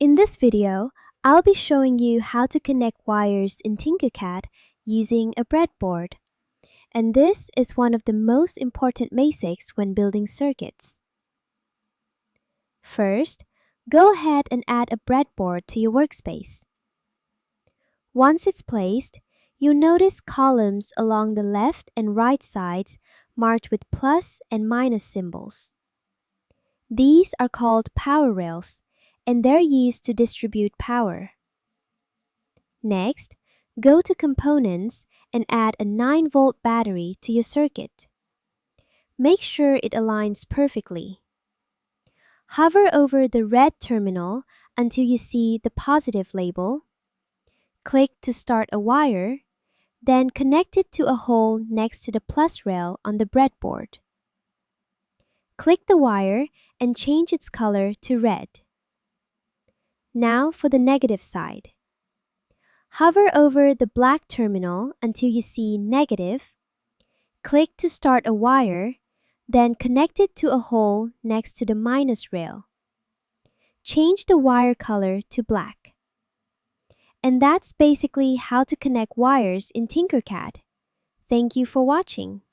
In this video, I'll be showing you how to connect wires in Tinkercad using a breadboard. And this is one of the most important basics when building circuits. First, go ahead and add a breadboard to your workspace. Once it's placed, you'll notice columns along the left and right sides marked with plus and minus symbols. These are called power rails, and they're used to distribute power. Next, go to Components and add a 9-volt battery to your circuit. Make sure it aligns perfectly. Hover over the red terminal until you see the positive label. Click to start a wire, then connect it to a hole next to the plus rail on the breadboard. Click the wire and change its color to red. Now for the negative side. Hover over the black terminal until you see negative. Click to start a wire, then connect it to a hole next to the minus rail. Change the wire color to black. And that's basically how to connect wires in Tinkercad. Thank you for watching.